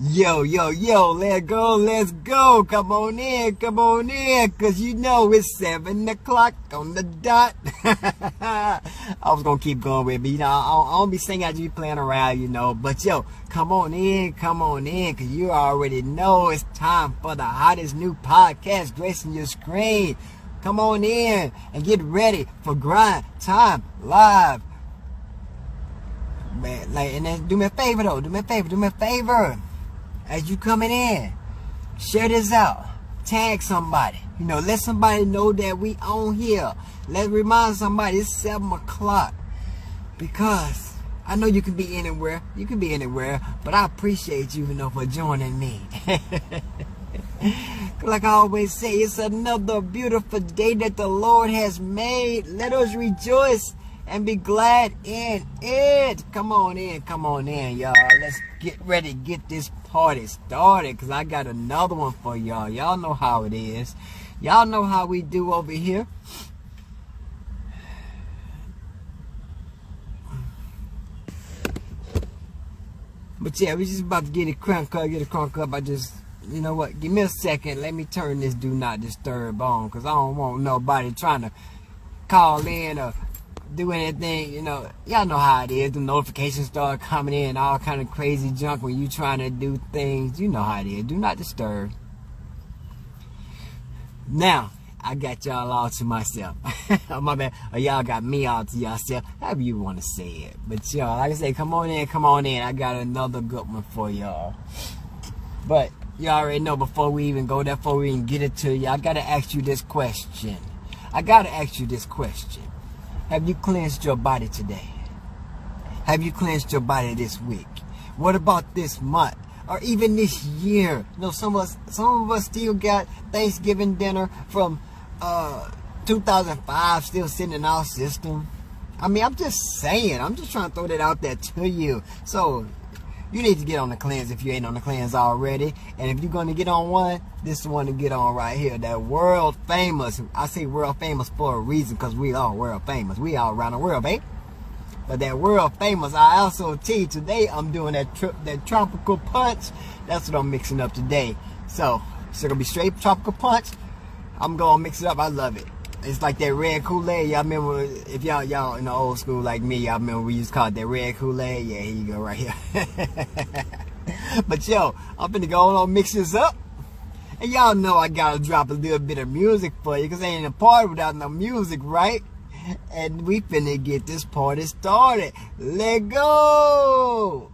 Yo, let's go. Come on in, cause you know it's 7 o'clock on the dot. I was gonna keep going with me, you know, I don't be singing, I just be playing around, you know, but yo, come on in, cause you already know it's time for the hottest new podcast gracing your screen. Come on in and get ready for Grind Time Live. Man, like, and then do me a favor though, do me a favor. As you coming in, share this out, tag somebody, you know, let somebody know that we on here. Let's remind somebody it's 7 o'clock, because I know you can be anywhere, but I appreciate you, for joining me. Like I always say, it's another beautiful day that the Lord has made. Let us rejoice and be glad in it. Come on in, y'all. Let's get ready, get this party started, because I got another one for y'all. Y'all know how it is. Y'all know how we do over here. But yeah, we just about to get it crunk up. I just, you know what, give me a second. Let me turn this do not disturb on, because I don't want nobody trying to call in or do anything, y'all know how it is. The notifications start coming in, all kind of crazy junk when you trying to do things. You know how it is. Do not disturb. Now, I got y'all all to myself. Oh, my bad. Or y'all got me all to yourself. However you want to say it. But y'all, like I say, come on in. I got another good one for y'all. But you already know, before we even go there, before we even get it to you, I got to ask you this question. Have you cleansed your body today? Have you cleansed your body this week? What about this month? Or even this year? Some of us still got Thanksgiving dinner from 2005 still sitting in our system. I mean, I'm just saying. I'm just trying to throw that out there to you. So, you need to get on the cleanse if you ain't on the cleanse already. And if you're going to get on one, this is the one to get on right here. That world famous. I say world famous for a reason, because we are world famous. We all around the world, babe. But that world famous ISOT, today I'm doing that tropical punch. That's what I'm mixing up today. So it's going to be straight tropical punch. I'm going to mix it up. I love it. It's like that red Kool-Aid. Y'all remember, if y'all in the old school like me, y'all remember we used to call it that red Kool-Aid? Yeah, here you go right here. But yo, I'm finna go on mix this up. And y'all know I gotta drop a little bit of music for you, because ain't a party without no music, right? And we finna get this party started. Let go!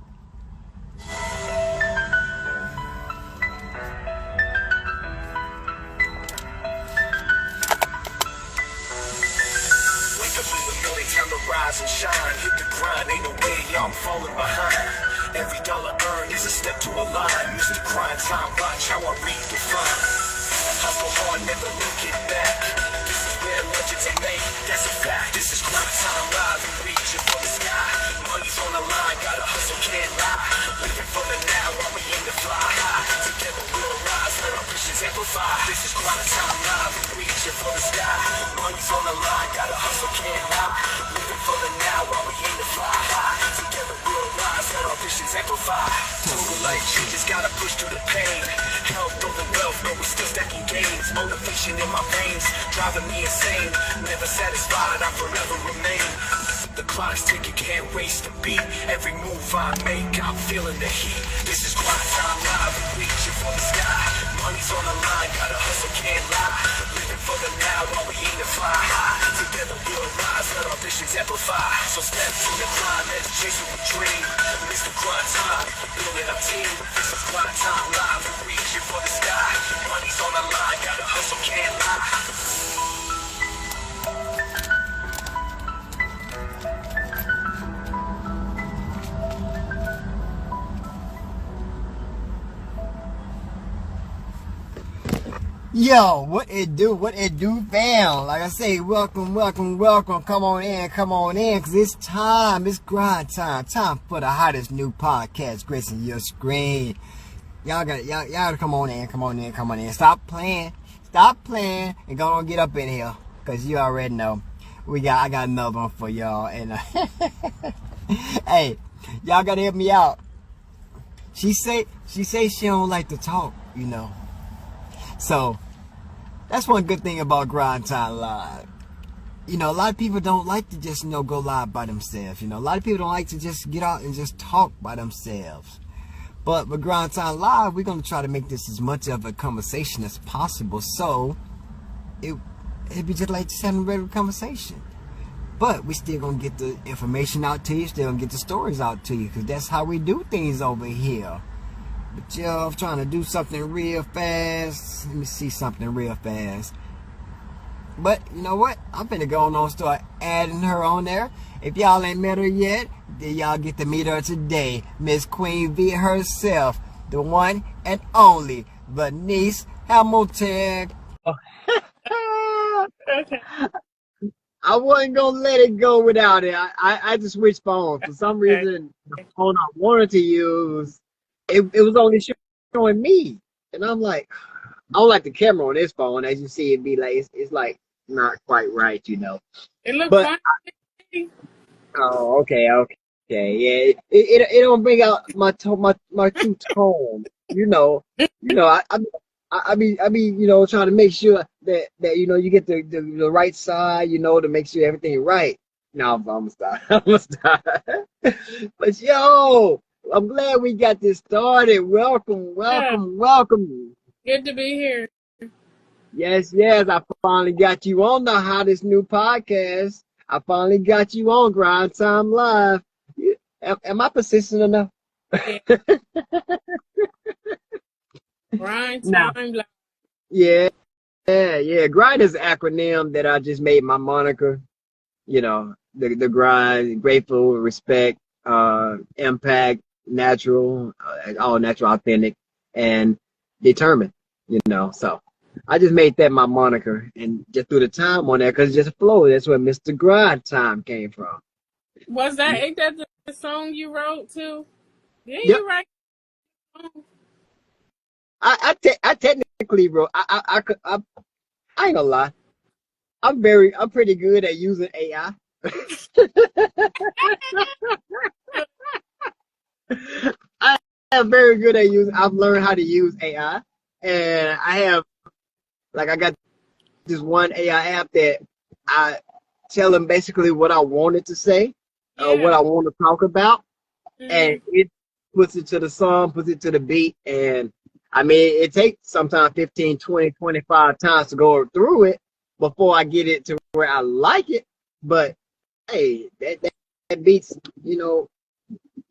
Rise and shine, hit the grind, ain't no way, I'm falling behind. Every dollar earned is a step to a line. Mr. Grind Time, watch how I redefine. Hustle hard, never looking back. This is where legends are made, that's a fact. This is Grind Time Live, and reaching for the sky. Money's on the line, gotta hustle, can't lie. Living for the now while we aim to fly high. Together we'll rise, let our visions amplify. This is Grind Time Live, and reaching for the sky. Money's on the line, gotta hustle, can't lie. Living for the now while we aim to fly high. Together we'll rise, let our visions amplify. Total life changes, gotta push through the pain. Health over wealth, but we still stacking gains. Motivation in my veins, driving me insane. Never satisfied, I forever remain. The clock's ticking, can't waste a beat. Every move I make, I'm feeling the heat. This is Grind Time Live, and reaching for the sky. Money's on the line, gotta hustle, can't lie. Living for the now while we aim to fly high. Together we'll rise, let our visions amplify. So step to the climb, let's chase what we dream. Mr. Grind Time, building our team. This is Grind Time Live, and reaching for the sky. Money's on the line, gotta hustle, can't lie. Yo, what it do, fam? Like I say, welcome. Come on in, cause it's time. It's grind time. Time for the hottest new podcast gracing your screen. Y'all gotta come on in. Stop playing, and go on get up in here, cause you already know I got another one for y'all. And hey, y'all gotta help me out. She say She says she don't like to talk, you know. So that's one good thing about Grind Time Live. You know, a lot of people don't like to just, you know, go live by themselves. You know, a lot of people don't like to just get out and just talk by themselves. But with Grind Time Live, we're going to try to make this as much of a conversation as possible. So it'd be just like just having a regular conversation. But we still going to get the information out to you. Still going to get the stories out to you. Because that's how we do things over here. But yo, I'm trying to do something real fast. Let me see something real fast. But you know what? I'm finna go on and start adding her on there. If y'all ain't met her yet, then y'all get to meet her today. Miss Queen V herself. The one and only Venise Hamilton. Okay. I wasn't gonna let it go without it. I just switched phones. For some reason, the phone I wanted to use, it was only showing me. And I'm like, I don't like the camera on this phone. As you see, it be like, it's like not quite right, you know. It looks But fine. oh, okay, yeah. It don't bring out my true tone, you know. I be you know, trying to make sure that you know you get the right side, you know, to make sure everything right. No, I'm gonna stop. I'm gonna stop. But yo, I'm glad we got this started. Welcome. Good to be here. Yes, I finally got you on the hottest new podcast. I finally got you on Grind Time Live. Am I persistent enough? Yeah. Grind No. Time Live. Yeah. Grind is an acronym that I just made my moniker. You know, the grind, grateful, respect, impact, natural, all natural, authentic, and determined. You know, so I just made that my moniker and just threw the time on there because it's just a flow. That's where Mr. Grind Time came from. Ain't that the song you wrote too? Didn't Yep. you write the song? I technically wrote. I ain't gonna lie. I'm pretty good at using AI. I am very good at using. I've learned how to use AI, and I got this one AI app that I tell them basically what I wanted to say, what I want to talk about, and it puts it to the song, puts it to the beat, and I mean, it takes sometimes 15, 20, 25 times to go through it before I get it to where I like it. But hey, that beats, you know,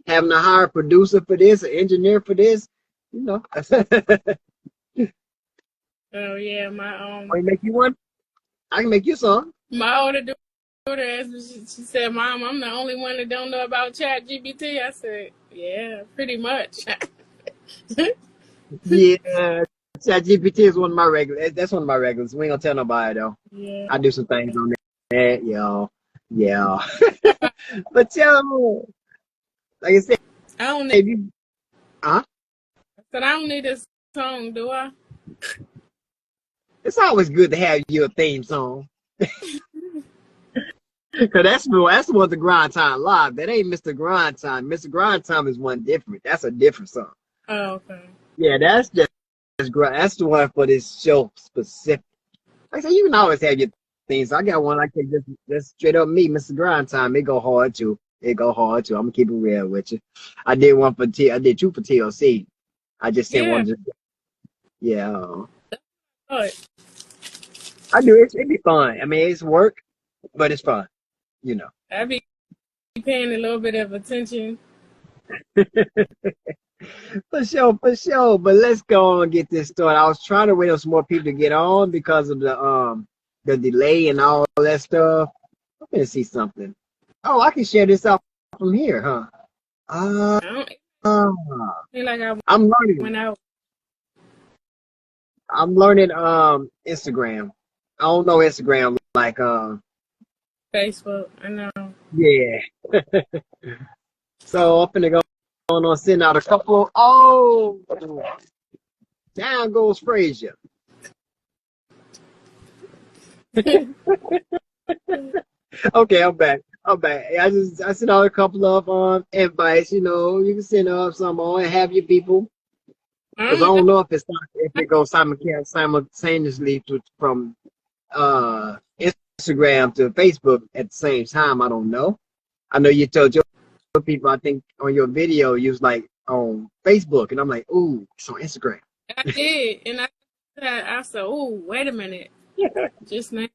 having to hire a producer for this, an engineer for this, you know. Oh yeah, I can make you one. I can make you some. my older daughter asked me, she said, "Mom, I'm the only one that don't know about ChatGPT." I said, "Yeah, pretty much." Yeah, ChatGPT is one of my regulars. That's one of my regulars. We ain't gonna tell nobody though. Yeah. I do some things on that, y'all. Yeah. But yo, like I said, I don't if need. you, huh? But I don't need a song, do I? It's always good to have your theme song. Cause that's the one the Grind Time Live. That ain't Mr. Grind Time. Mr. Grind Time is one different. That's a different song. Oh, okay. Yeah, that's that's the one for this show specific. Like I said, you can always have your things. I got one like that just straight up me, Mr. Grind Time. It go hard too. I'm gonna keep it real with you. I did two for TLC. I just sent one. Yeah. Good. I do. It'd be fun. I mean, it's work, but it's fun. You know. I be paying a little bit of attention. For sure. But let's go on and get this started. I was trying to wait on some more people to get on because of the delay and all that stuff. I'm gonna see something. Oh, I can share this out from here, huh? I don't feel like I I'm learning. went out. I'm learning Instagram. I don't know Instagram like Facebook. I know. yeah. So I'm finna go on send out a couple. Oh, down goes Frazier. Okay, I'm back. I sent out a couple of invites. You know, you can send up some on and have your people Because I don't know if it goes simultaneously from Instagram to Facebook at the same time. I don't know. I know you told your people, I think, on your video, you was like on Facebook, and I'm like, ooh, it's on Instagram. I did, and I said, oh, wait a minute, just now.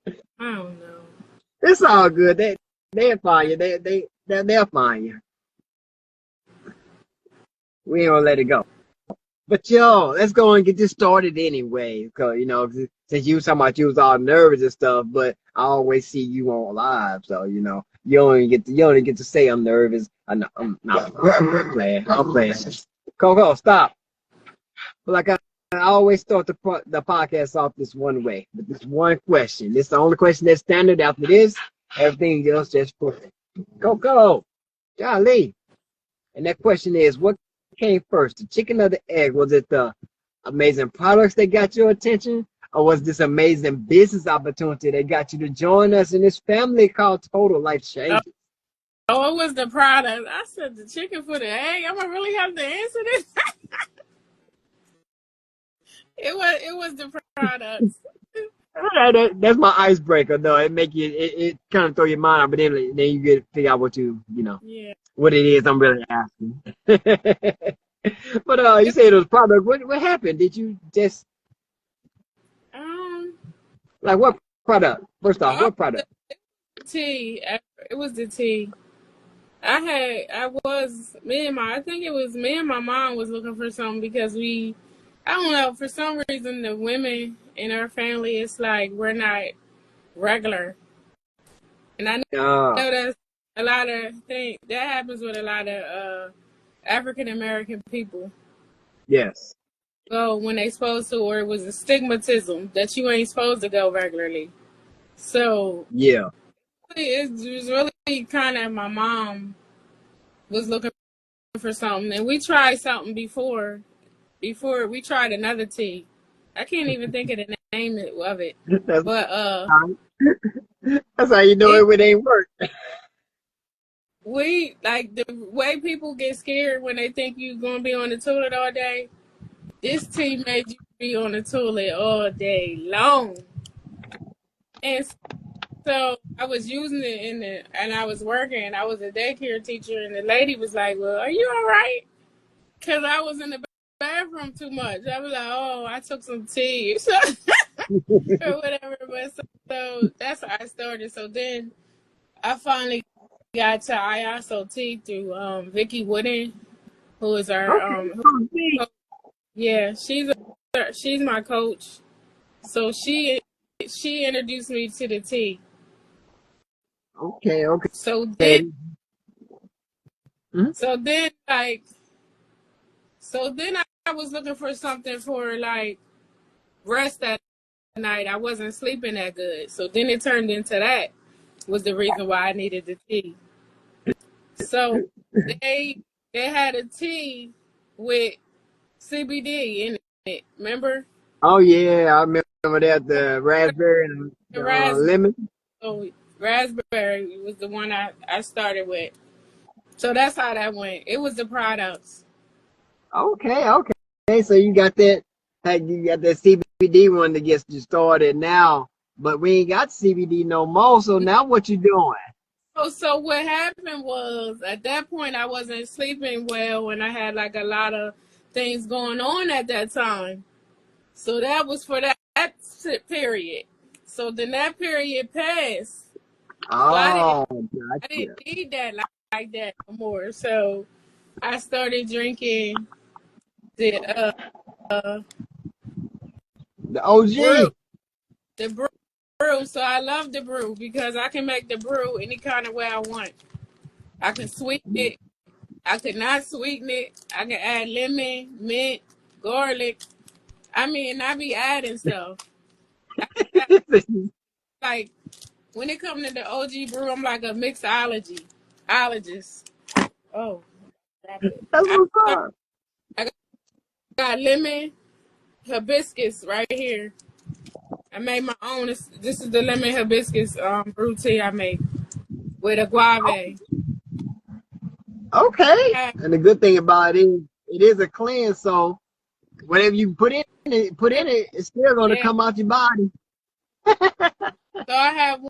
I don't know. It's all good. They'll find you. They'll find you. We ain't gonna let it go. But yo, let's go and get this started anyway. Cause since you was talking about you was all nervous and stuff, but I always see you on live, so you only get to say I'm nervous. I'm playing. Coco, stop. But like I always start the podcast off this one way, with this one question. This is the only question that's standard. After this, everything else just perfect. Coco, golly. And that question is, what came first, the chicken or the egg? Was it the amazing products that got your attention, or was this amazing business opportunity that got you to join us in this family called Total Life Changes? Oh, it was the product. I said the chicken for the egg. I'm gonna really have to answer this. It was the products. That's my icebreaker, though. It make you it kind of throw your mind out, but then you get to figure out what what it is I'm really asking. But you said it was product. What happened? Did you just like what product? First off, what product? Tea. It was the tea. I think it was me and my mom was looking for something because I don't know, for some reason the women in our family, it's like we're not regular. And I know that's a lot of things that happens with a lot of African American people. Yes. So when they supposed to, or it was a stigmatism that you ain't supposed to go regularly. So yeah, it was really kind of, my mom was looking for something, and we tried something before we tried another tea. I can't even think of the name of it. But that's how you know it ain't work. We like the way people get scared when they think you're gonna be on the toilet all day. This tea made you be on the toilet all day long. And so I was using it and I was working. I was a daycare teacher, and the lady was like, "Well, are you all right?" Because I was in the bathroom too much. I was like, "Oh, I took some tea," so, or whatever. But so that's how I started. So then I finally got to ISO tea through Vicky Wooden, who is our she's my coach. So she introduced me to the tea. Okay. So then I was looking for something for like rest that night. I wasn't sleeping that good. So then it turned into that was the reason why I needed the tea. So they had a tea with CBD in it. Remember? Oh yeah, I remember that, the raspberry and the lemon. So raspberry was the one I started with. So that's how that went. It was the products. Okay. So you got that CBD one that gets you started now, but we ain't got CBD no more. So now what you doing? So what happened was, at that point I wasn't sleeping well, and I had like a lot of things going on at that time. So that was for that period. So then that period passed. Oh, I didn't need that like that no more. So I started drinking the OG. brew. The brew. So I love the brew because I can make the brew any kind of way I want. I can sweeten it. I could not sweeten it. I can add lemon, mint, garlic. I mean, I be adding stuff. Like, when it comes to the OG brew, I'm like a mixologist. Oh, drop it. I got lemon, hibiscus right here. I made my own. This is the lemon hibiscus brew tea I make with a guave. Okay. And the good thing about it is a cleanse, so Whatever you put in it, it's still gonna Yeah. come out your body. So I have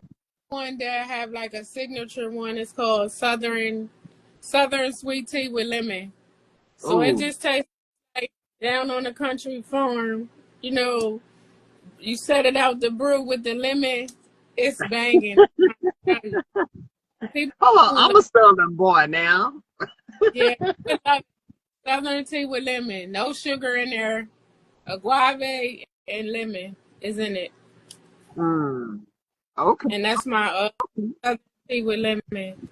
one that I have like a signature one. It's called Southern Sweet Tea with Lemon. So it Oh, just tastes like down on the country farm. You know, you set it out the brew with the lemon. It's banging. People hold on, love, I'm a Southern boy now. yeah, people love Southern tea with lemon. No sugar in there. Agave and lemon is in it, Mm, okay. and that's my Southern tea with lemon.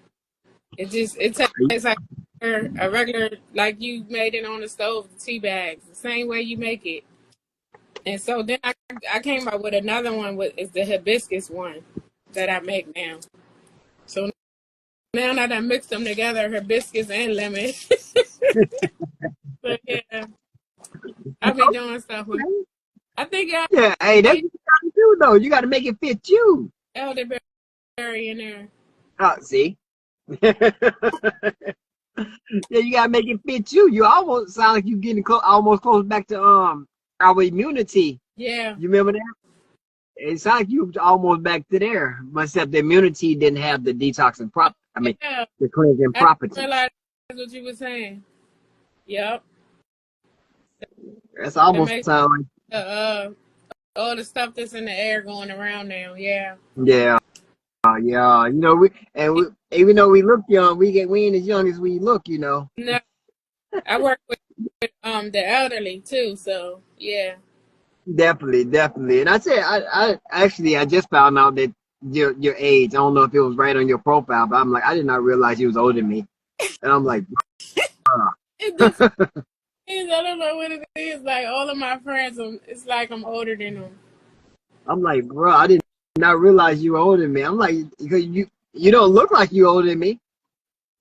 It tastes like a regular like you made it on the stove, the tea bags, the same way you make it. And so then I came up with another one with is the hibiscus one that I make now. So now that I mixed them together, hibiscus and lemon. But yeah, I be doing stuff with. I think I Yeah, hey, that's what made you gotta do though. You gotta make it fit you. elderberry in there. Oh, see? Yeah, you gotta make it fit you. You almost sound like you getting almost close back to our immunity. Yeah, You remember that? It sounds like you almost back to there, but except the immunity didn't have the detoxing yeah. the cleansing I properties. realized that's what you were saying. Yep, That's that almost makes sound like all the stuff that's in the air going around now. Yeah. yeah, yeah. You know, even though we look young, we ain't as young as we look. You know. No, I work with the elderly too. So yeah. Definitely, definitely. And I said, I actually, I just found out that your age. I don't know if it was right on your profile, but I'm like, I did not realize you was older than me. And I'm like, It the is I don't know what it is. Like all of my friends, it's like I'm older than them. I'm like, bro, I did not realize you were older than me. I'm like, because you don't look like you older than me.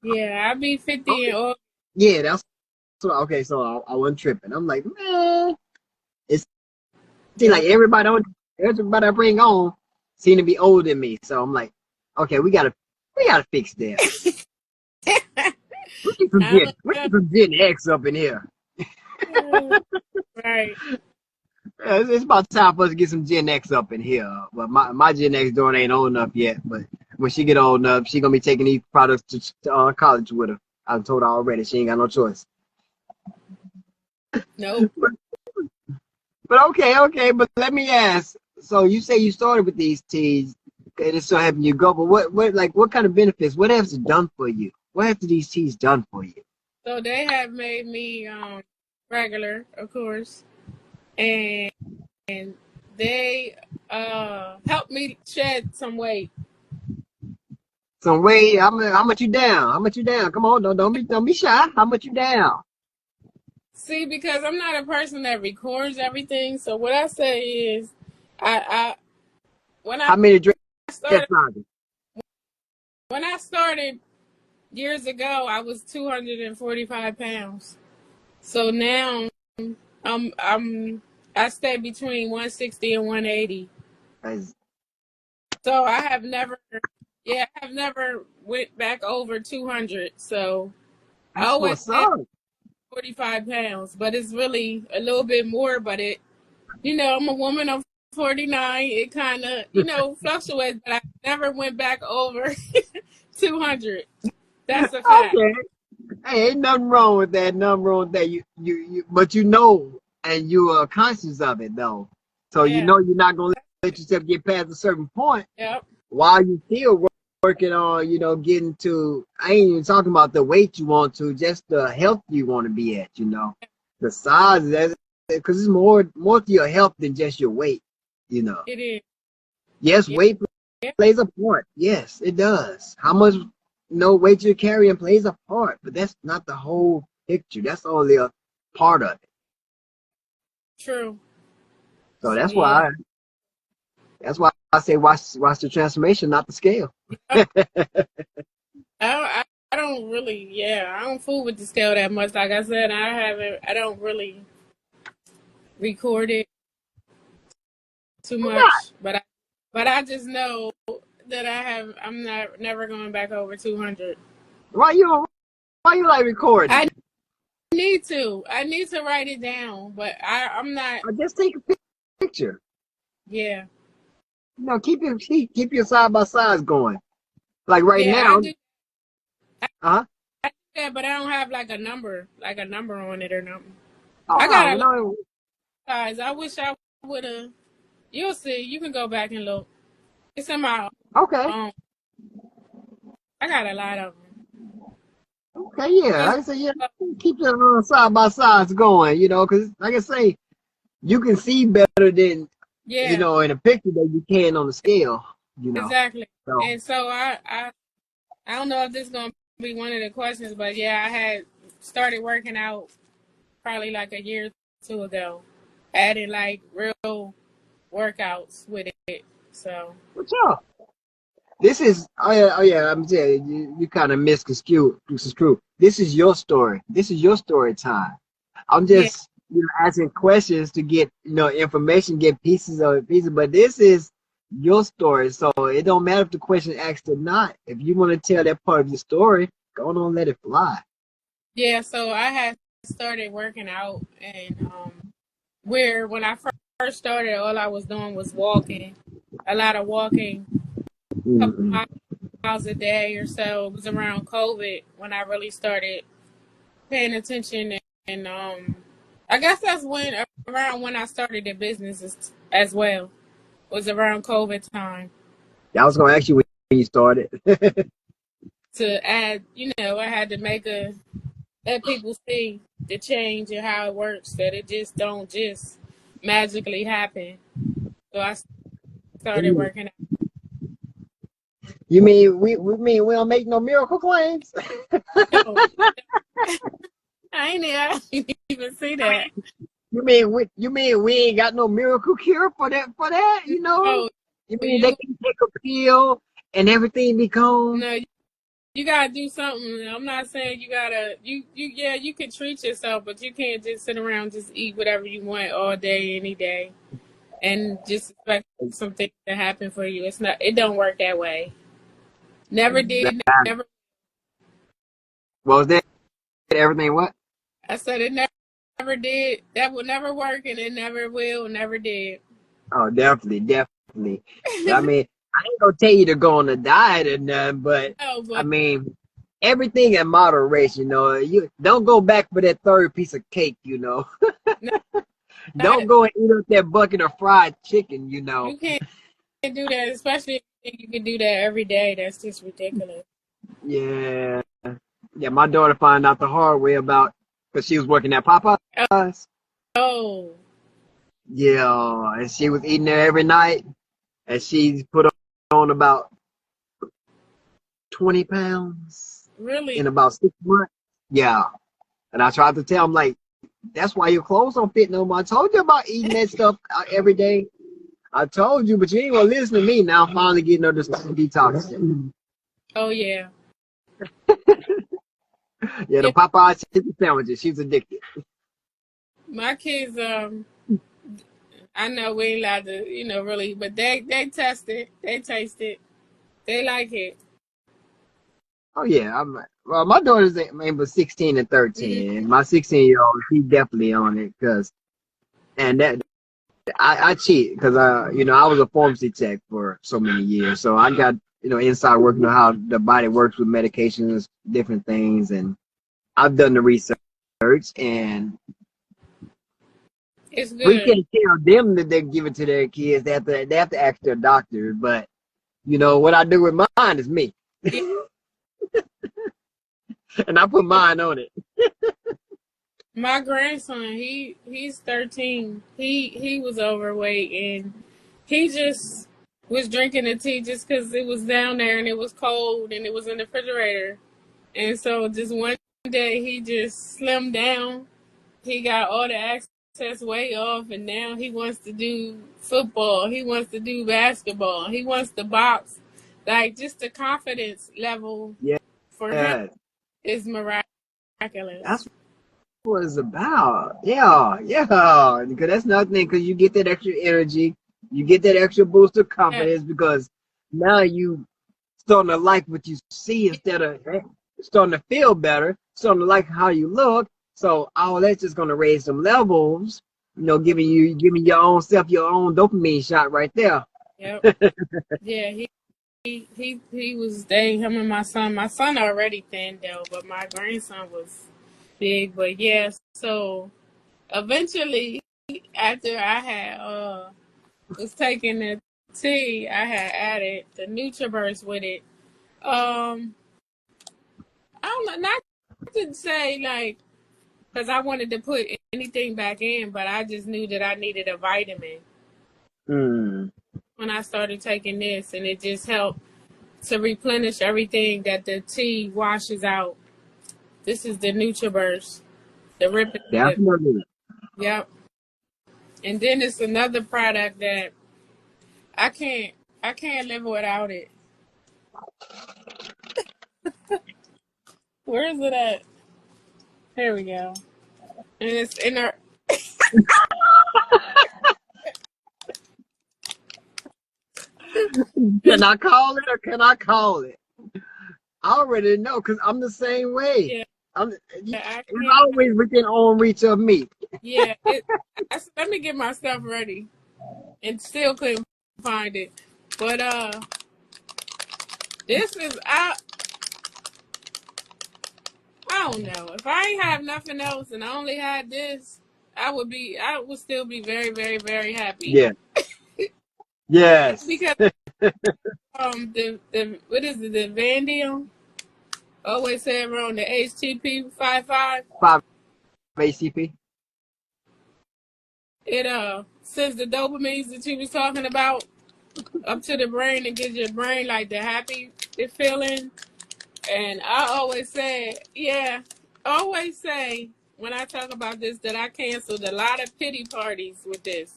Yeah, I'll be 50 Okay, and old. yeah, that's okay. So I wasn't tripping. I'm like, man, it seems like Yep. everybody I bring on seem to be older than me. So I'm like, okay, we gotta fix that. I don't We know. get some Gen X up in here. Right. It's about time for us to get some Gen X up in here. But my Gen X daughter ain't old enough yet. But when she get old enough, she gonna be taking these products to college with her. I told her already. She ain't got no choice. Nope. But okay. But let me ask. So you say you started with these teas, and it's so having you go. But what kind of benefits? What has it done for you? What have these teas done for you? So they have made me regular, of course, and they helped me shed some weight. So wait, how much you down? How much you down? Come on, don't be shy. How much you down? See, because I'm not a person that records everything, so what I say is, I when I How many drinks? started when I started years ago, I was 245 pounds. So now I stay between 160 and 180. That's So I have never went back over 200. So I always what's stay at up. 45 pounds, but it's really a little bit more. But I'm a woman of 49. It kind of, fluctuates, but I never went back over 200. That's a fact. Okay. Hey, ain't nothing wrong with that. Nothing wrong with that. But you know, and you are conscious of it though. So you Yeah. know you're not gonna let yourself get past a certain point Yep. while you still working on, getting to. I ain't even talking about the weight you want to, just the health you want to be at. The size that because it's more to your health than just your weight. You know. It is. Yes, Yeah. weight plays a part. Yes, it does. How much weight you're carrying plays a part, but that's not the whole picture. That's only a part of it. True. So Yeah. that's why I say watch the transformation, not the scale. I I don't really, yeah, I don't fool with the scale that much. Like I said, I don't really record it too Why not? much, but I just know that I'm not never going back over 200. Why you like recording I it? I need to write it down, but I'm not. Or just take a picture. Yeah, You know, keep your side by sides going. Like right yeah, I now, do uh-huh. that, but I don't have like a number on it or nothing. Oh I no, got a lot no. of guys. I wish I would have. You'll see. You can go back and look. It's in my Okay. own. I got a lot of them. Okay, yeah. Like I say, yeah, keep the side by sides going, you know, because like I say, you can see better than, you Yeah, know, in a picture than you can on the scale, you know. exactly. So, And so I don't know if this is gonna be one of the questions, but yeah, I had started working out probably like a year or two ago, adding like real workouts with it. So what's up? This is, oh yeah, I'm saying, you kind of misconstrued. This is your story. This is your story time. I'm yeah, just, you know, asking questions to get, you know, information, get pieces, but this is your story. So it don't matter if the question asked or not. If you want to tell that part of your story, go on, let it fly. yeah. So I had started working out, and where when I first started, all I was doing was walking, a lot of walking, a Mm-mm. couple miles a day or so. It was around COVID when I really started paying attention, and I guess that's when around when I started the business as well. Was around COVID time I was gonna ask you when you started. to add. You know, I had to make a let people see the change and how it works. That it just don't just magically happen. So I started working out. You mean we don't make no miracle claims? No, I didn't even see that. You mean we ain't got no miracle cure for that? You know? Oh, You mean they you can take a pill and everything become? no, you gotta do something. I'm not saying you gotta you yeah, you can treat yourself, but you can't just sit around just eat whatever you want all day, any day, and just expect something to happen for you. It's not. It don't work that way. Never did. Exactly. Never. Well, was that everything? What? I said it never did. That will never work, and it never will. Never did. Oh, definitely. I mean, I ain't gonna tell you to go on a diet or nothing, but No, I but mean, everything in moderation. You know, you don't go back for that third piece of cake. You know, not don't go and eat up that bucket of fried chicken. You know. you can't do that, especially if you think you can do that every day. That's just ridiculous. Yeah, yeah. My daughter found out the hard way about because she was working at Popeyes. Oh, Yeah, and she was eating there every night, and she put on about 20 pounds really? in about 6 months. Yeah, and I tried to tell him like, that's why your clothes don't fit no more. I told you about eating that stuff every day. I told you, but you ain't gonna listen to me. Now I'm finally getting her to detox. Oh yeah, Yeah, the yeah. Popeyes chicken sandwiches. She's addicted. My kids, I know we ain't allowed to, really, but they test it, they taste it, they like it. Oh yeah, well, my daughter's maybe 16 and Hmm. 13. My 16-year-old, she's definitely on it because, and that I cheat because I was a pharmacy tech for so many years, so I got inside working on how the body works with medications, different things, and I've done the research, and It's we good. can tell them that they give it to their kids. They have to ask their doctor, but what I do with mine is me, Yeah, and I put mine on it. my grandson, he's 13. He was overweight and he just was drinking the tea just because it was down there and it was cold and it was in the refrigerator. And so just one day he just slimmed down. He got all the excess weight off, and now he wants to do football. He wants to do basketball. He wants to box. Like, just the confidence level Yeah, for him that's is miraculous. what it's about. Yeah. Because that's another thing. Because you get that extra energy, you get that extra boost of Yeah, confidence. Because now you starting to like what you see instead of starting to feel better, starting to like how you look, So all that's just gonna raise some levels, giving your own self your own dopamine shot right there. Yep. Yeah, he was dating him and my son. My son already thin though, but my grandson was big. But yeah, so eventually after I had was taking the tea, I had added the NutriBurst with it. I don't know, not to say like because I wanted to put anything back in, but I just knew that I needed a vitamin when I started taking this, and it just helped to replenish everything that the tea washes out. This is the NutriBurst, the Rip and Dip. Definitely. Yep. And then it's another product that I can't live without it. Where is it at? Here we go. And it's in our. Can I call it or can I call it? I already know because I'm the same way. Yeah. It's always within arm reach of me. Yeah. Let me get my stuff ready, and still couldn't find it. But this is I don't know. If I ain't have nothing else and I only had this, I would still be very, very, very happy. Yeah. Yes. Because the what is it, the Vandium? Always say it wrong, the HTP 55. 5 ACP. It sends the dopamines that you was talking about up to the brain and gives your brain like the happy feeling. And I always say when I talk about this that I canceled a lot of pity parties with this.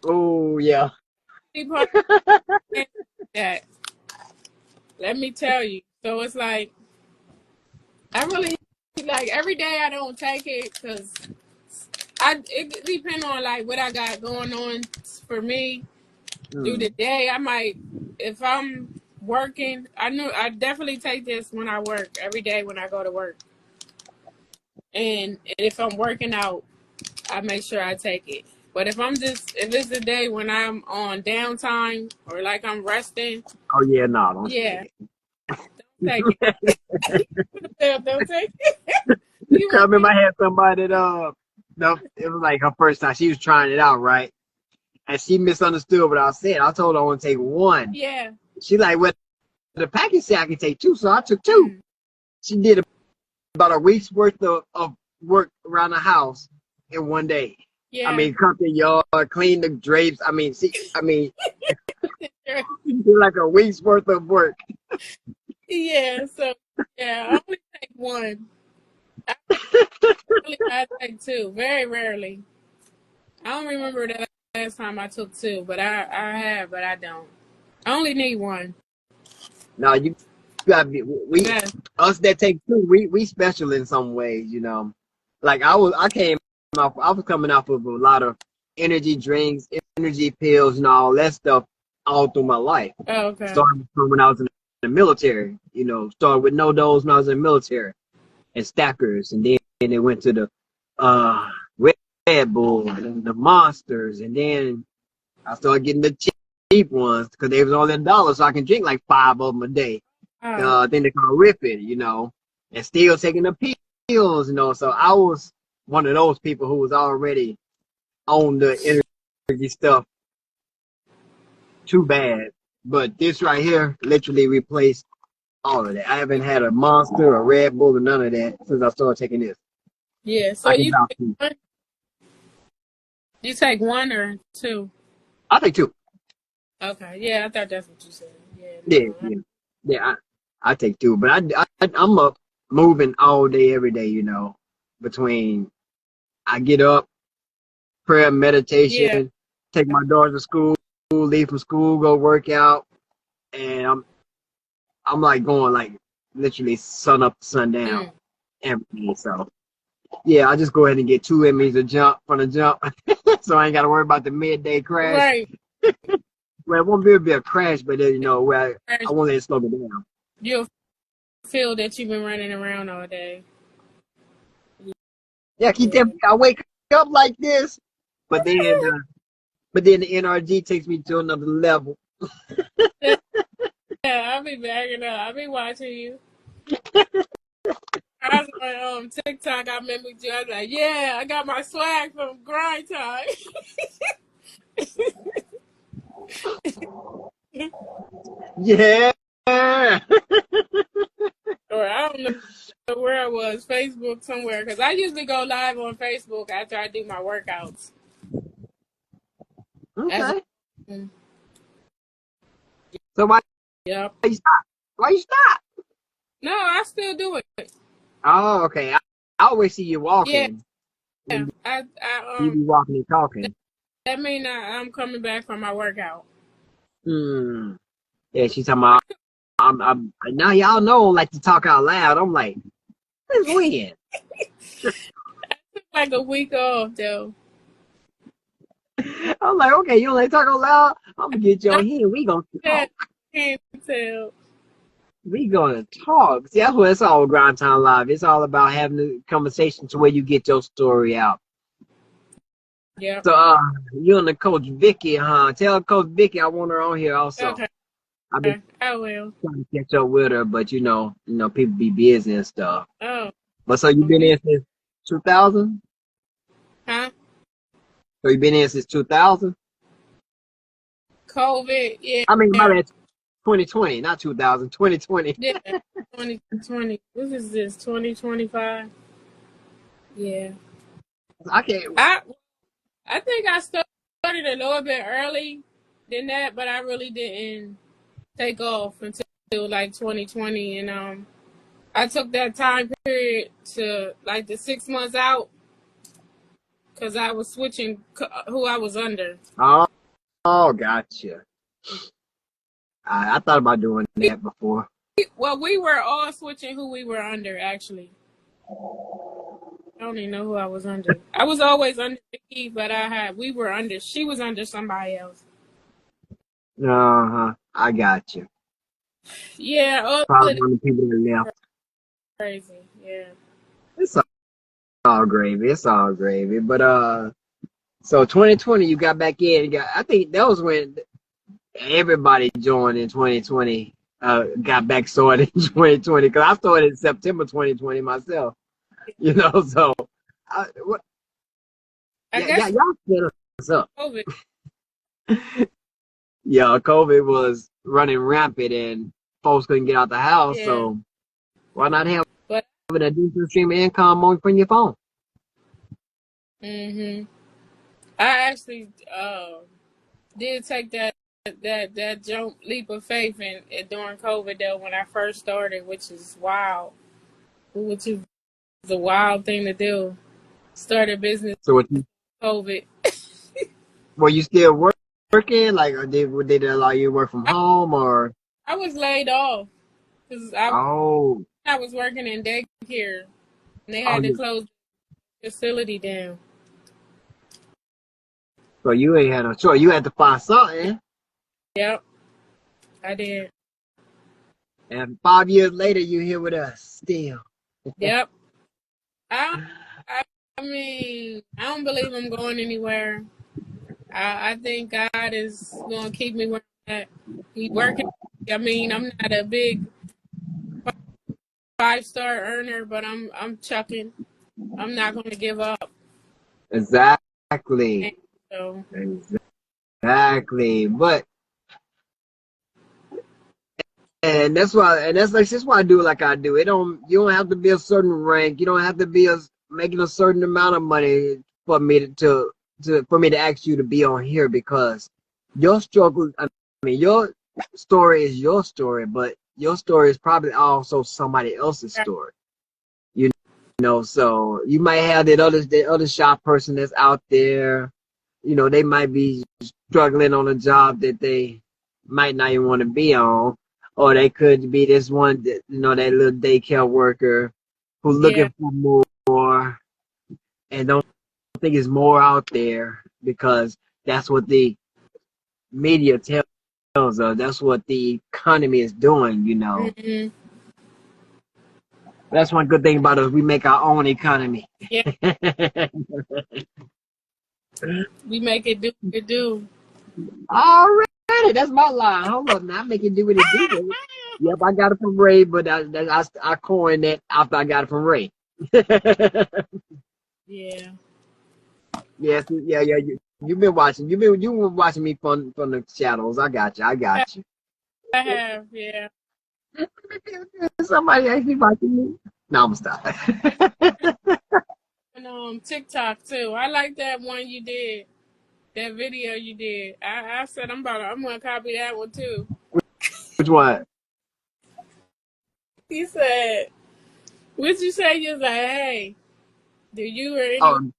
Oh yeah. Pity parties that. Let me tell you. So it's like I really like every day I don't take it because it depends on like what I got going on for me through the day. I might, if I'm working, I definitely take this when I work every day when I go to work. And if I'm working out, I make sure I take it. But if it's a day when I'm on downtime or like I'm resting. Oh yeah, no, don't take it. Don't take it. Don't take it. I remember I had somebody that it was like her first time. She was trying it out, right? And she misunderstood what I said. I told her I want to take one. Yeah. She like, well, the package said I can take 2, so I took 2. She did about a week's worth of work around the house in one day. Yeah. I mean, cut the yard, clean the drapes. I mean, she did like a week's worth of work. Yeah, so yeah, I only take one. I take 2, very rarely. I don't remember the last time I took 2, but I have, but I don't. I only need 1. No, you gotta be. Us that take 2, we special in some ways, Like I was coming off of a lot of energy drinks, energy pills, and all that stuff all through my life. Oh, okay. Starting from when I was in the military, started with no dose when I was in the military and stackers, and then it went to the Red Bull and the Monsters, and then I started getting the cheap ones because they was only $1, so I can drink like 5 of them a day. Then they call Rip It, and still taking the pills, So I was one of those people who was already on the energy stuff too bad. But this right here literally replaced all of that. I haven't had a Monster, a Red Bull, or none of that since I started taking this. Yeah, so you take 1 or 2? I take 2. Okay, yeah, I thought that's what you said. Yeah. I take 2, but I'm up moving all day, every day. Between I get up, prayer, meditation, take my daughter to school, leave from school, go work out, and I'm like going like literally sun up to sundown everything. So yeah, I just go ahead and get 2 Emmys a jump from the jump, so I ain't got to worry about the midday crash. Right. Well, it won't be a crash, but then where I won't let it slow me down. You'll feel that you've been running around all day. Yeah, keep that. I wake up like this, but then the NRG takes me to another level. Yeah, I'll be backing up. I'll be watching you. I was on TikTok. I remember you. I was like, yeah, I got my swag from grind time. Yeah. Or I don't know where I was, Facebook somewhere, because I usually go live on Facebook after I do my workouts. As Okay. a, So why yep. you stop? Why you stop? No, I still do it. Oh, okay. I always see you Yeah, walking. yeah. When I you be walking and talking. that mean I'm coming back from my workout. Hmm. Yeah, she's talking about. I'm now y'all know I don't like to talk out loud. I'm like, since when? Like a week off though. I'm like, okay, you don't like to talk out loud? I'm gonna get you on here. We gonna talk. Can't tell. We gonna talk. See, that's what it's all Grind Time Live. It's all about having a conversation to where you get your story out. Yep. So, you and the Coach Vicky, huh? Tell Coach Vicky I want her on here also. Okay. I've been I will. trying to catch up with her, but you know, people be busy and stuff. Oh. But so you've been in since 2000? Huh? So you've been in since 2000? COVID. Yeah. I mean, my bad, 2020, not 2000, 2020. Yeah. 2020. What is this? 2025. Yeah. I can't. I think I started a little bit early than that, but I really didn't take off until like 2020, and I took that time period to like the 6 months out because I was switching who I was under. Oh, gotcha. I thought about doing that before. Well, we were all switching who we were under, actually. I don't even know who I was under. I was always under Vicky, but we were under. She was under somebody else. I got you. Yeah, all Probably of one of the people that left. crazy. Yeah. It's all gravy. It's all gravy. But so 2020, you got back in. I think that was when everybody joined in 2020. Got back started in 2020 because I started in September 2020 myself. You know, so what? I guess y'all set us up. COVID. Yeah, COVID was running rampant and folks couldn't get out the house. Yeah. So why not have But a decent stream of income on from your phone? I actually did take that jump leap of faith and during COVID though when I first started, which is wild. Which is a wild thing to do. Start a business So COVID. were you still working? Like, or did they allow you to work from home or? I was laid off because I was working in daycare and they had to close the facility down. So you ain't had no choice. You had to find something. Yep, I did. And 5 years later, you here with us still. Yep. I mean, I don't believe I'm going anywhere. I think God is going to keep me where I'm at. He working. I mean, I'm not a big 5-star earner, but I'm chucking. I'm not going to give up. Exactly. So. Exactly. But that's why I do it like I do. You don't have to be a certain rank. You don't have to be making a certain amount of money for me to ask you to be on here because your struggle. I mean, your story is your story, but your story is probably also somebody else's story. You know, so you might have the other shop person that's out there. You know, they might be struggling on a job that they might not even want to be on. Or they could be this one, that little daycare worker who's looking for more and don't think it's more out there because that's what the media tells us. That's what the economy is doing, you know. Mm-hmm. That's one good thing about us. We make our own economy. Yeah, we make it do what it do. Already, that's my line. Hold up, now I make it do what it do. Yep, I got it from Ray, but I coined that after I got it from Ray. Yeah. Yes, yeah. You've been watching. You been watching me from the shadows. I got you. I got you. I have, yeah. Somebody actually watching me. No, I'm stop. And TikTok too. I like that one you did. That video you did. I said I'm gonna copy that one too. Which one? He said, "What you say?" You was like, "Hey, do you or Oh,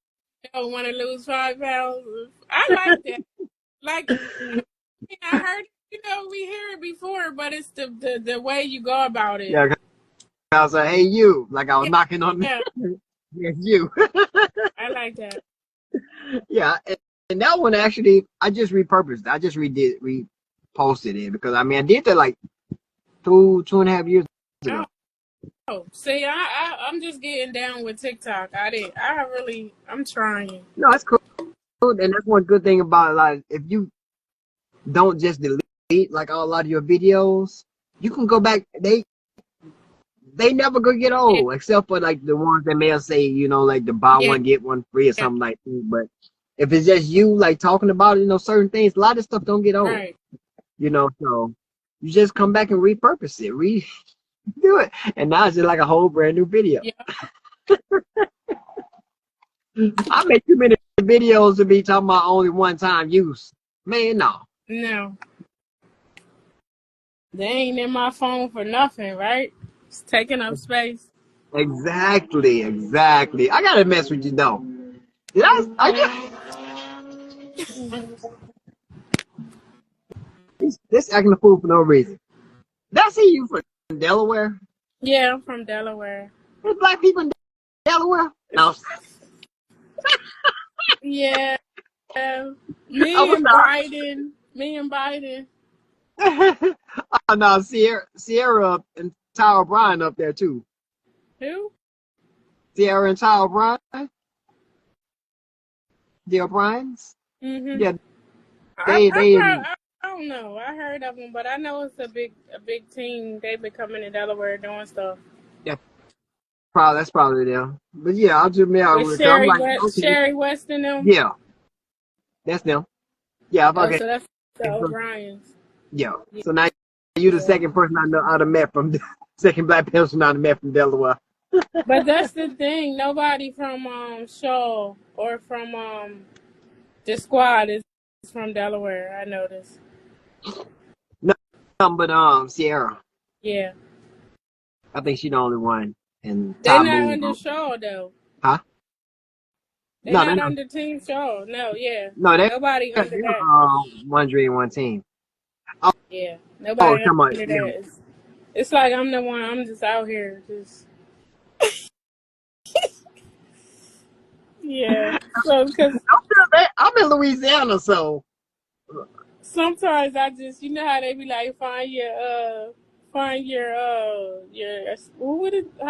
anyone want to lose 5 pounds?" I like that. Like, I heard, we hear it before, but it's the way you go about it. yeah. I was like, hey, you. Like I was Yeah, knocking on. yeah, Yes, you. I like that. Yeah, and that one actually, I just repurposed. I just reposted it because I mean I did that like 2.5 years ago. Oh, see, I'm just getting down with TikTok. I'm trying. No, that's cool, and that's one good thing about it. Like if you don't just delete like a lot of your videos, you can go back. They never gonna get Yeah, old, except for like the ones that may say, like the buy yeah, one get one free or yeah, something like that. But if it's just you like talking about certain things, a lot of stuff don't get old. right. So you just come back and repurpose it, do it, and now it's just like a whole brand new video. Yeah, I make too many videos to be talking about only one time use. Man, no. no, they ain't in my phone for nothing, right? It's taking up space. Exactly. I gotta mess with you though. Did this acting a fool for no reason. Did I see you from Delaware? Yeah, I'm from Delaware. There's black people in Delaware? No. Yeah, Oh, Me and Biden. oh no, Sierra and Tyler O'Brien up there too. Who? Sierra and Tyler O'Brien? The O'Briens? Mhm. Yeah, I, they I, they prob- I don't know. I heard of them, but I know it's a big team. They been coming to Delaware doing stuff yeah, that's probably them. But yeah, I'll just mail with it. I'm like, okay, Sherry West and them. yeah, that's them. Yeah, Oh, okay. so that's the O'Briens. Yeah. Yeah, So now you the yeah. second person I know I'd have met from second black person I'd have met from Delaware. But that's the thing. Nobody from Shaw or from the squad is from Delaware. I noticed. No, but Sierra. Yeah, I think she's the only one. And they Ty not moved under on. Shaw though. Huh? They No, they're not not. under Team Shaw. No, yeah, No, nobody under they're that. one dream, one team. Oh, Yeah, oh, nobody come on. under Yeah. that. It's like I'm the one. I'm just out here, just yeah. So because I'm in Louisiana, so sometimes I just, how they be like, find your how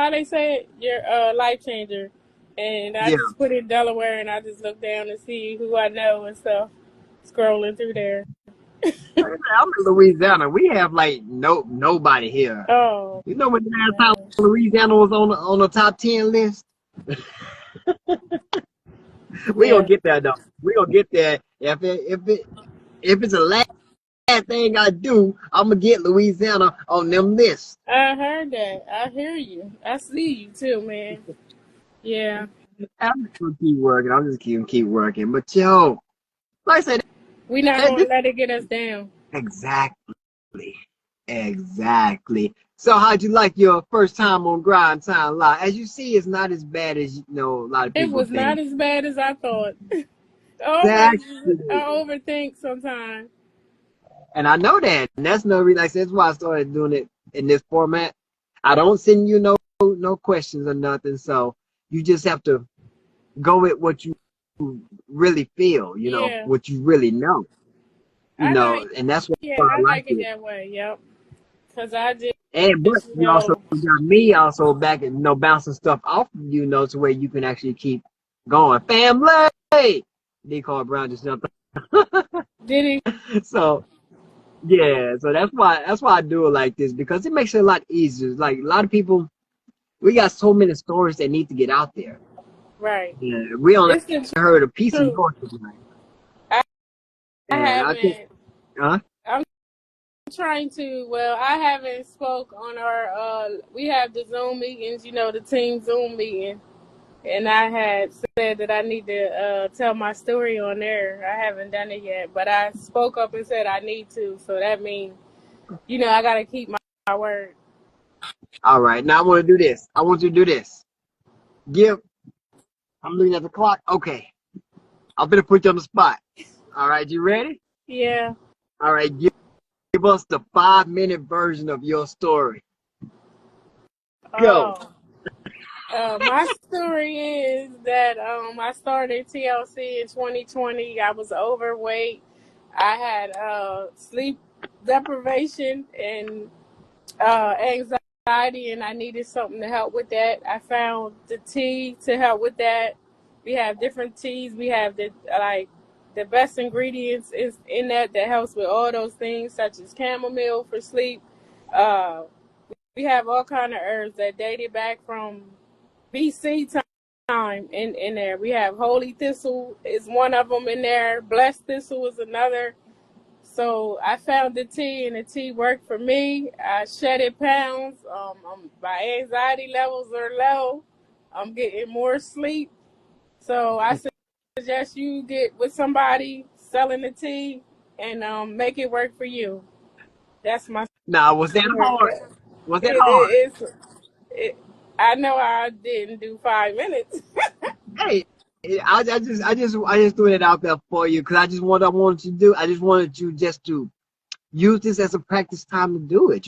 they say it, your life changer, and I yeah. just put in Delaware, and I just look down and see who I know and stuff, scrolling through there. I'm in Louisiana. We have like nobody here. Oh You know when the last time man, Louisiana was on the top 10 list? We gonna yeah, get there though. We gonna get there. If it's a last thing I do, I'm gonna get Louisiana on them lists. I heard that. I hear you. I see you too, man. Yeah, I'm just gonna keep working. I'm just gonna keep working. But yo, like I said, we not this gonna let it get us down. exactly. So how'd you like your first time on Grind Time Live? As you see, it's not as bad as a lot of It people was not think. as bad as I thought. I Exactly. overthink sometimes. And I know that. And that's no reason. Like, that's why I started doing it in this format. I don't send you no questions or nothing. So you just have to go with what you really feel, Yeah, what you really know, I like. and that's why Yeah, I I like like it it. that way. Yep. Cause I And but But you also got me also back and bouncing stuff off of you, to where you can actually keep going. Family. D. Carl Brown just jumped. did he? So yeah, so that's why I do it like this, because it makes it a lot easier. Like a lot of people, we got so many stories that need to get out there. Right. Yeah, we only It's the heard a piece of truth. yours tonight. I And I think, haven't. huh? I'm trying to. Well, I haven't spoke on our. We have the Zoom meetings. The team Zoom meeting, and I had said that I need to tell my story on there. I haven't done it yet, but I spoke up and said I need to. So that means, I got to keep my word. All right, now I want to do this. I want you to do this. I'm looking at the clock. Okay, I'm gonna put you on the spot. All right, you ready? Yeah. All right, give us the 5-minute version of your story. Go. Oh. My story is that I started TLC in 2020. I was overweight. I had sleep deprivation and anxiety, and I needed something to help with that. I found the tea to help with that. We have different teas. We have the best ingredients is in that helps with all those things, such as chamomile for sleep. Uh, we have all kind of herbs that dated back from BC time in there. We have holy thistle is one of them in there. Blessed thistle is another. So I found the tea, and the tea worked for me. I shedded pounds. My anxiety levels are low. I'm getting more sleep. So I suggest you get with somebody selling the tea and make it work for you. That's my Now, was that story. hard? Was that It, hard? it, it, I know I didn't do 5 minutes. Hey, I just threw it out there for you, because I wanted you to do. I just wanted you just to use this as a practice time to do it.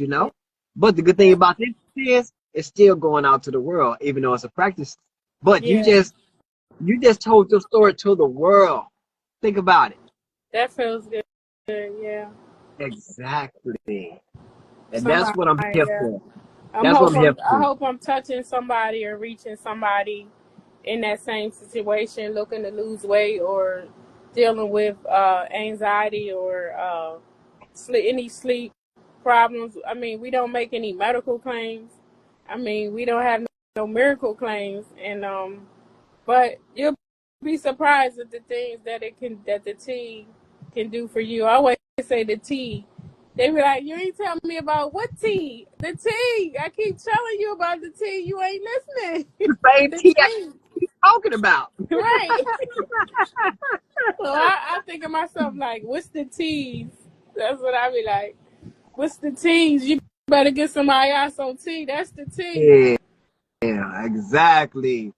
But the good thing about this is it's still going out to the world, even though it's a practice. But you Yeah, just told your story to the world. Think about it. that feels good. Yeah. Exactly. And that's Somebody, what I'm here yeah. for. That's what I'm here I for. hope I'm touching somebody or reaching somebody in that same situation, looking to lose weight or dealing with anxiety or any sleep problems. I mean, we don't make any medical claims. I mean, we don't have no miracle claims, and but you'll be surprised at the things that the tea can do for you. I always say the tea. They be like, you ain't telling me about what tea? The tea. I keep telling you about the tea. You ain't listening. The same The tea I tea. keep talking about. Right. So I think of myself like, what's the teas? That's what I be like. What's the teas? You better get somebody else on tea. That's the tea. Yeah, exactly.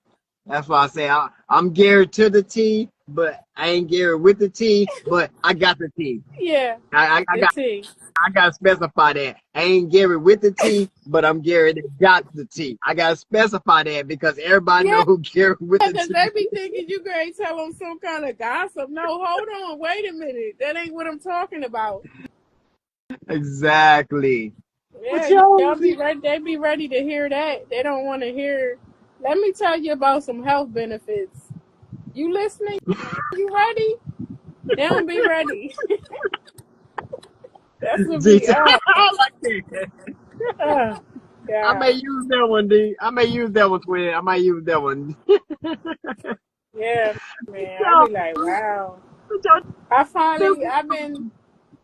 That's why I say I'm Gary to the T, but I ain't Gary with the T, but I got the T. Yeah, I the got tea. I gotta specify that. I ain't Gary with the T, but I'm Gary that got the T. I gotta specify that because everybody Yeah, know who Gary with the because T. they be thinking you gonna tell them some kind of gossip. No, hold on, wait a minute. That ain't what I'm talking about. Exactly. But Yeah, y'all, y'all be ready. They be ready to hear that. They don't want to hear. Let me tell you about some health benefits. You listening? You ready? They don't be ready. That's what be. I like that. Oh, I may God. use that one, D. I may use that one, twin. I might use that one. Yeah, man. I Y'all, be like, wow. y'all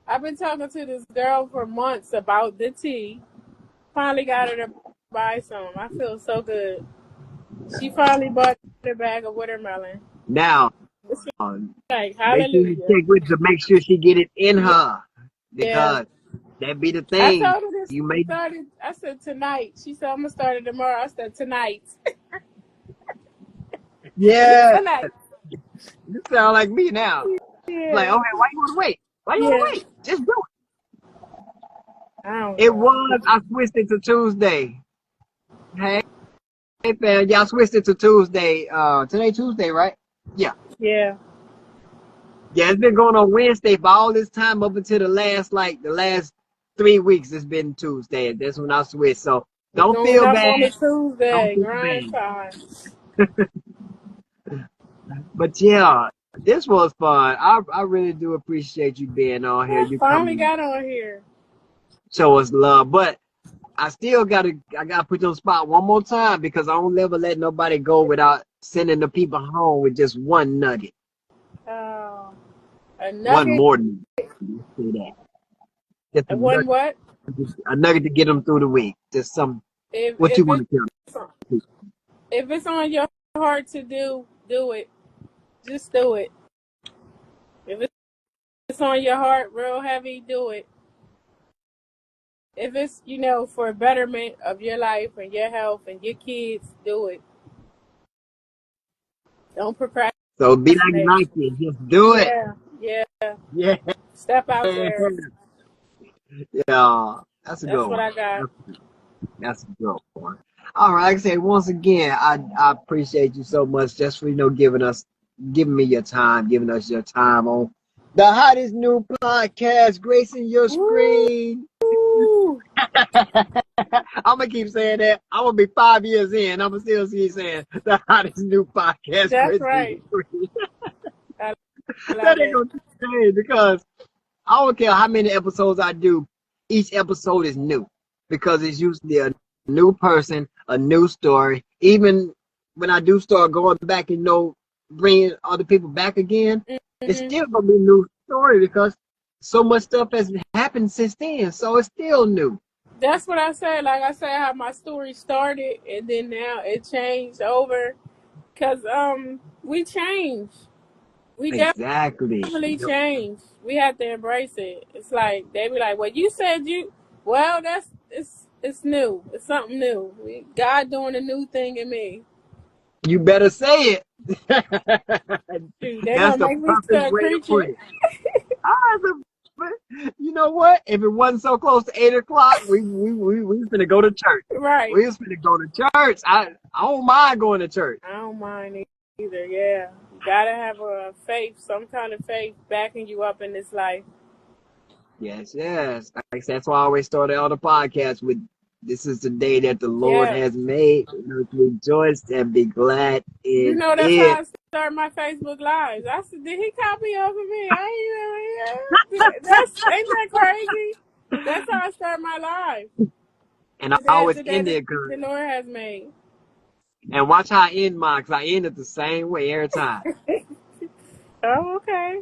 I've been talking to this girl for months about the tea. Finally got her to buy some. I feel so good. She finally bought a bag of watermelon. now, It's like, make sure you hallelujah. check with to make sure she get it in her, Yeah. because that be the I thing. told her this You may, started. I said tonight. She said I'm gonna start it tomorrow. I said tonight. yeah. Tonight. You sound like me now. Like, Yeah. okay, why you want to wait? Why you want Yeah. to wait? Just do I don't it. It know. was. I switched it to Tuesday. Hey, hey, fam, y'all switched it to Tuesday. Today Tuesday, right? Yeah. Yeah. Yeah, it's been going on Wednesday for all this time up until the last 3 weeks it's been Tuesday. That's when I switched. So don't Going feel up on bad. a Don't Tuesday, feel grind bad. time. But yeah, this was fun. I really do appreciate you being on here. I You finally coming, got on here. show us love. But I gotta put you on the spot one more time because I don't ever let nobody go without sending the people home with just one nugget. Oh, a One nugget. more nugget. Let's say that. Just A one what? a nugget to get them through the week. Just some If what you if want it's to tell them. if it's on your heart to do it. Just do it. If it's on your heart real heavy, do it. If it's, for betterment of your life and your health and your kids, do it. Don't procrastinate. So be like Nike. Just do it. Yeah, yeah. Yeah. Step out there. Yeah. That's a That's good what one. I got. That's a good one. All right, like I said, once again, I appreciate you so much just for giving me your time, giving us your time on the hottest new podcast, gracing your screen. Woo! I'm gonna keep saying that. I'm gonna be 5 years in. I'm gonna still keep saying the hottest new podcast, That's gracing right. your screen. I That love ain't it. gonna change because I don't care how many episodes I do. Each episode is new because it's usually a new person, a new story. Even when I do start going back and bringing other people back again, it's Mm-hmm. still gonna be a new story because so much stuff has happened since then. So it's still new. That's what I said. Like I said, how my story started and then now it changed over. Cause we changed. We Exactly. definitely changed. We have to embrace it. It's like they be like, "Well, you said you." Well, it's new. It's something new. God doing a new thing in me. You better say it. Shoot, they That's gonna the make me perfect start way to preaching. put it. Ah, you know what? If it wasn't so close to 8 o'clock, we was finna go to church. Right. We was finna go to church. I don't mind going to church. I don't mind either. Yeah, you gotta have a faith, some kind of faith backing you up in this life. Yes, yes. Like I said, that's why I always started all the podcasts with "This is the day that the Lord Yeah. has made. Let us rejoice and be glad You in know that's how it." I start my Facebook lives. I said, did he copy off of me? I ain't even, ain't that crazy? That's how I start my life. And I Today, always today end the, it good. the Lord has made. And watch how I end mine, because I end it the same way every time. Oh, okay.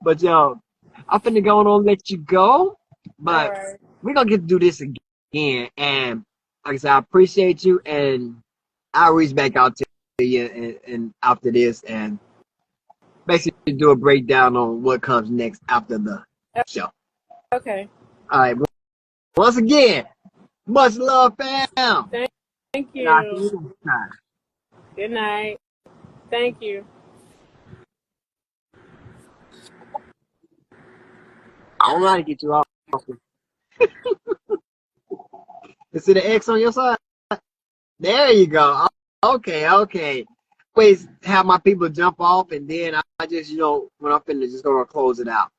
But yo, I'm finna go on and let you go. All But right. we're gonna get to do this again. And like I said, I appreciate you, and I'll reach back out to you and after this and basically do a breakdown on what comes next after the show. Okay. All right. Once again, much love, fam. Thank And I'll see you. you next time. Good night. Thank you. I don't know how to get you off. Is it an X on your side? There you go. Okay, okay. Always have my people jump off, and then I just, when I'm finna just gonna close it out.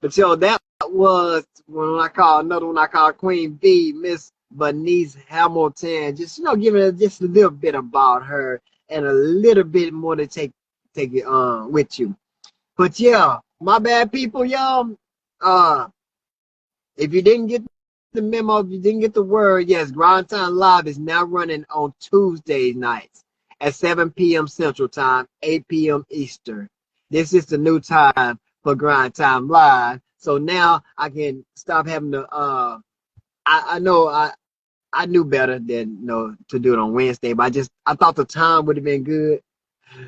But yo, that was another one I call Queen B, Miss Venise Hamilton. Just giving her just a little bit about her and a little bit more to take it with you. But yeah, my bad people, y'all. If you didn't get the memo, if you didn't get the word, yes, Grind Time Live is now running on Tuesday nights at 7 p.m. Central Time, 8 p.m. Eastern. This is the new time for Grind Time Live. So now I can stop having to I know I knew better than to do it on Wednesday, but I thought the time would have been good.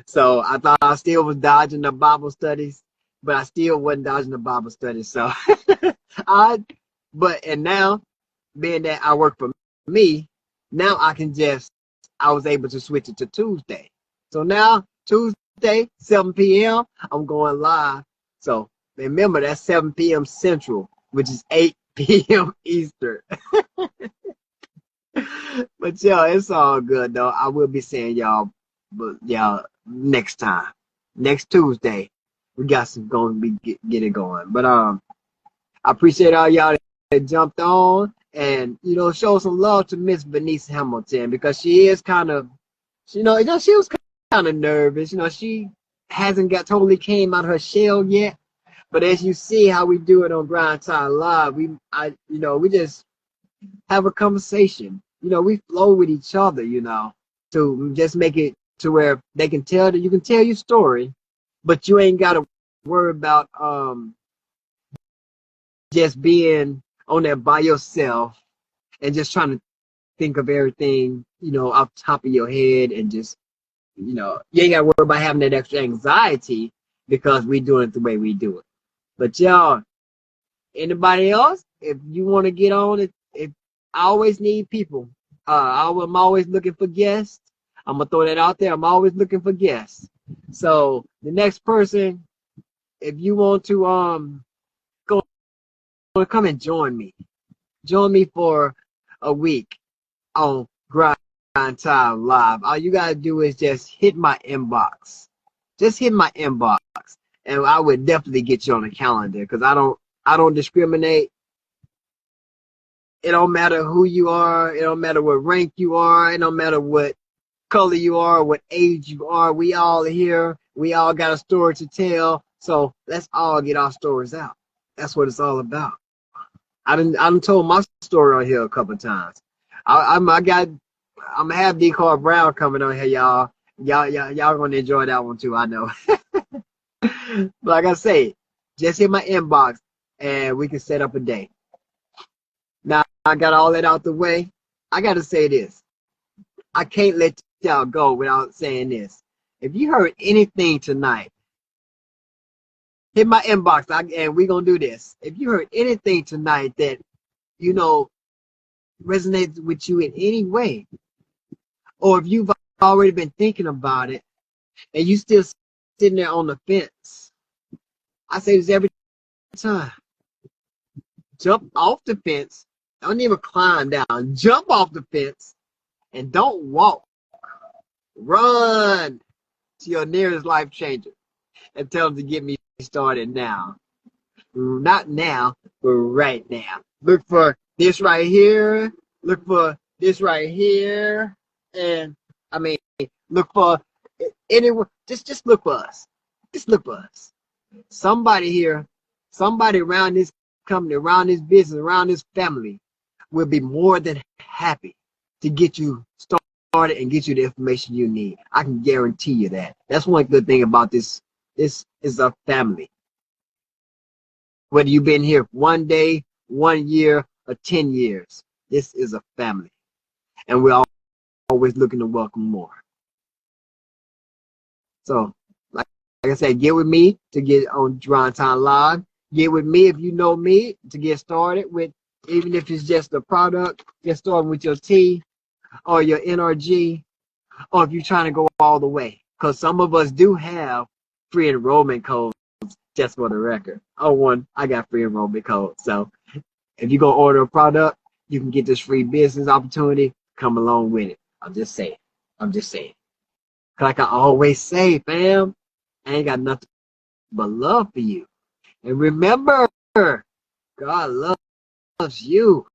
So I thought I still was dodging the Bible studies, but I still wasn't dodging the Bible studies. So and now, being that I work for me, now I was able to switch it to Tuesday. So now, Tuesday, 7 p.m., I'm going live. So remember, that's 7 p.m. Central, which is 8 p.m. Eastern. But it's all good, though. I will be seeing y'all next time. Next Tuesday, we got some going to get it going. But I appreciate all y'all that jumped on and, show some love to Miss Venise Hamilton because she is kind of, she was kind of nervous. She hasn't got totally came out of her shell yet. But as you see how we do it on Grind Time Live, we just have a conversation. We flow with each other, to just make it to where they can tell that you can tell your story, but you ain't got to worry about just being on there by yourself and just trying to think of everything, off the top of your head and just, you ain't got to worry about having that extra anxiety because we doing it the way we do it. But y'all, anybody else, if you want to get on it, if I always need people. I'm always looking for guests. I'm going to throw that out there. I'm always looking for guests. So the next person, if you want to come and join me. Join me for a week on Grind Time Live. All you gotta do is just hit my inbox. Just hit my inbox, and I would definitely get you on the calendar because I don't discriminate. It don't matter who you are. It don't matter what rank you are. It don't matter what color you are, what age you are. We all here. We all got a story to tell. So let's all get our stories out. That's what it's all about. I done told my story on here a couple of times. I'm gonna have D. Carl Brown coming on here, y'all. Y'all gonna enjoy that one too, I know. But like I say, just hit my inbox and we can set up a day. Now I got all that out the way. I gotta say this. I can't let y'all go without saying this. If you heard anything tonight, hit my inbox and we're gonna do this. If you heard anything tonight that resonates with you in any way, or if you've already been thinking about it and you still sitting there on the fence, I say this every time. Jump off the fence. Don't even climb down. Jump off the fence and don't walk. Run to your nearest life changer and tell them to get me started now. Not now, but right now. Look for this right here. Look for this right here. And look for anyone. Just look for us. Just look for us. Somebody here, somebody around this company, around this business, around this family will be more than happy to get you started and get you the information you need. I can guarantee you that. That's one good thing about this. This is a family. Whether you've been here 1 day, 1 year, or 10 years, this is a family. And we're always looking to welcome more. So, like I said, get with me to get on Grind Time Live. Get with me if you know me to get started with, even if it's just a product, get started with your T or your NRG, or if you're trying to go all the way. Because some of us do have free enrollment codes, just for the record. I got free enrollment code. So if you go order a product, you can get this free business opportunity. Come along with it. I'm just saying. Like I always say, fam, I ain't got nothing but love for you. And remember, God loves you.